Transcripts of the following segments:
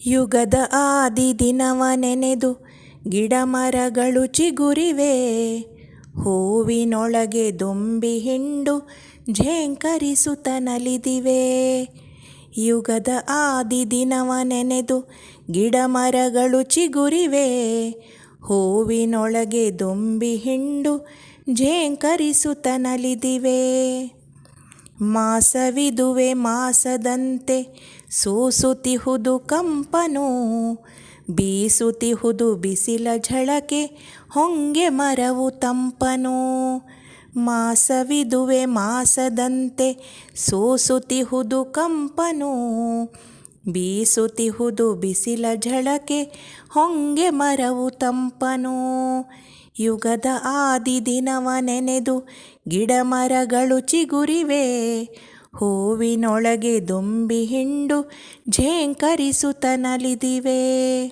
ಯುಗದ ಆದಿ ದಿನವ ನೆನೆದು ಗಿಡ ಮರಗಳು ಚಿಗುರಿವೆ. ಹೂವಿನೊಳಗೆ ದುಂಬಿ ಹಿಂಡು ಝೇಂಕರಿಸುತ್ತ ನಲಿದಿವೆ. ಯುಗದ ಆದಿ ದಿನವ ನೆನೆದು ಗಿಡ ಮರಗಳು ಚಿಗುರಿವೆ. ಹೂವಿನೊಳಗೆ ದುಂಬಿ ಹಿಂಡು ಝೇಂಕರಿಸುತ್ತ ನಲಿದಿವೆ. ಮಾಸವಿದುವೆ ಮಾಸದಂತೆ ಸೂಸುತ್ತಿಹುದು ಕಂಪನು. ಬೀಸುತ್ತಿಹುದು ಬಿಸಿಲ ಝಳಕೆ ಹೊಂಗೆ ಮರವು ತಂಪನು. ಮಾಸವಿದುವೆ ಮಾಸದಂತೆ ಸೂಸುತ್ತಿಹುದು ಕಂಪನು. ಬೀಸುತ್ತಿಹುದು ಬಿಸಿಲ ಝಳಕೆ ಹೊಂಗೆ ಮರವು ತಂಪನು. ಯುಗದ ಆದಿ ದಿನವ ನೆನೆದು ಗಿಡ ಮರಗಳು ಚಿಗುರಿವೆ. ಹೂವಿನೊಳಗೆ ದುಂಬಿ ಹಿಂಡು ಝೇಂಕರಿಸುತ್ತ ನಲಿದಿವೆ.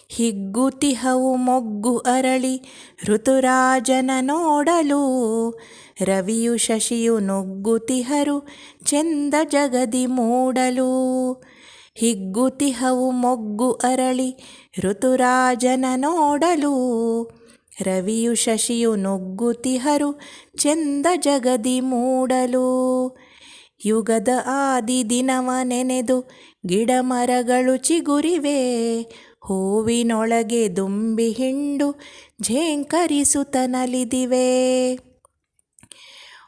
ಹಿಗ್ಗುತಿಹವು ಮೊಗ್ಗು ಅರಳಿ ಋತುರಾಜನ ನೋಡಲು. ರವಿಯು ಶಶಿಯು ನುಗ್ಗುತಿಹರು ಚೆಂದ ಜಗದಿ ಮೂಡಲು. ಹಿಗ್ಗುತಿಹವು ಮೊಗ್ಗು ಅರಳಿ ಋತುರಾಜನ ನೋಡಲು. ರವಿಯು ಶಶಿಯು ನುಗ್ಗುತಿಹರು ಚೆಂದ ಜಗದಿ ಮೂಡಲು. ಯುಗದ ಆದಿ ದಿನವ ನೆನೆದು ಗಿಡ ಮರಗಳು ಚಿಗುರಿವೆ. ಹೂವಿನೊಳಗೆ ದುಂಬಿ ಹಿಂಡು ಝೇಂಕರಿಸುತ್ತ ನಲಿದಿವೆ.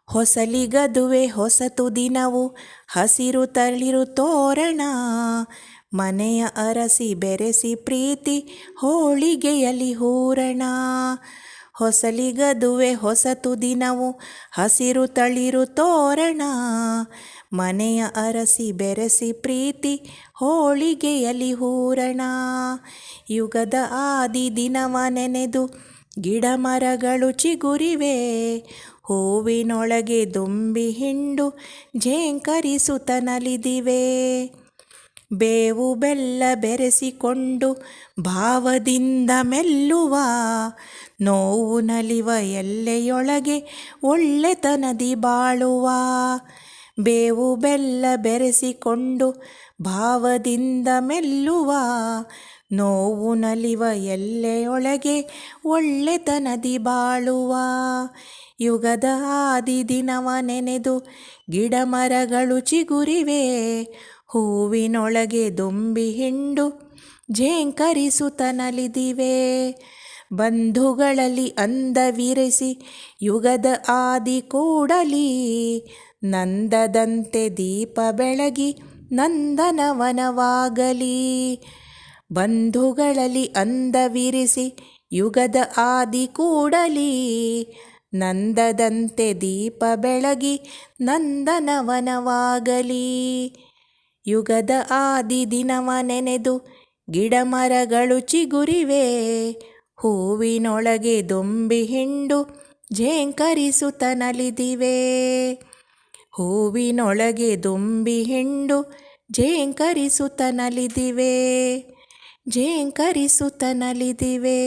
ಹೊಸಲಿಗದುವೆ ಹೊಸತು ದಿನವು ಹಸಿರು ತಳಿರು ತೋರಣ. ಮನೆಯ ಅರಸಿ ಬೆರೆಸಿ ಪ್ರೀತಿ ಹೋಳಿಗೆಯಲಿ ಹೂರಣ. ಹೊಸಲಿಗದುವೆ ಹೊಸತು ದಿನವು ಹಸಿರು ತಳಿರು ತೋರಣ. ಮನೆಯ ಅರಸಿ ಬೆರೆಸಿ ಪ್ರೀತಿ ಹೋಳಿಗೆಯಲಿ ಹೂರಣ. ಯುಗದ ಆದಿ ದಿನವ ನೆನೆದು ಗಿಡ ಮರಗಳು ಚಿಗುರಿವೆ. ಹೂವಿನೊಳಗೆ ದುಂಬಿ ಹಿಂಡು ಝೇಂಕರಿಸುತ್ತ ನಲಿದಿವೆ. ಬೇವು ಬೆಲ್ಲ ಬೆರೆಸಿಕೊಂಡು ಭಾವದಿಂದ ಮೆಲ್ಲುವ. ನೋವು ನಲಿವ ಎಲ್ಲೆಯೊಳಗೆ ಒಳ್ಳೆತನದಿ ಬಾಳುವ. ಬೇವು ಬೆಲ್ಲ ಬೆರೆಸಿಕೊಂಡು ಭಾವದಿಂದ ಮೆಲ್ಲುವ. ನೋವು ನಲಿವ ಎಲ್ಲೆಯೊಳಗೆ ಒಳ್ಳೆತನದಿ ಬಾಳುವ. ಯುಗದ ಆದಿ ದಿನವ ನೆನೆದು ಗಿಡ ಮರಗಳು ಚಿಗುರಿವೆ. ಹೂವಿನೊಳಗೆ ದುಂಬಿ ಹಿಂಡು ಝೇಂಕರಿಸುತ್ತ ನಲಿದಿವೆ. ಬಂಧುಗಳಲ್ಲಿ ಅಂದವಿರಿಸಿ ಯುಗದ ಆದಿ ಕೂಡಲಿ. ನಂದದಂತೆ ದೀಪ ಬೆಳಗಿ ನಂದನವನವಾಗಲಿ. ಬಂಧುಗಳಲ್ಲಿ ಅಂದವಿರಿಸಿ ಯುಗದ ಆದಿ ಕೂಡಲಿ. ನಂದದಂತೆ ದೀಪ ಬೆಳಗಿ ನಂದನವನವಾಗಲಿ. ಯುಗದ ಆದಿ ದಿನವ ನೆನೆದು ಗಿಡ ಮರಗಳು ಚಿಗುರಿವೆ. ಹೂವಿನೊಳಗೆ ದುಂಬಿ ಹಿಂಡು ಝೇಂಕರಿಸುತ್ತ ನಲಿದಿವೆ. ಹೂವಿನೊಳಗೆ ದುಂಬಿ ಹಿಂಡು ಝೇಂಕರಿಸುತ್ತ ನಲಿದಿವೆ. ಝೇಂಕರಿಸುತ್ತ ನಲಿದಿವೆ.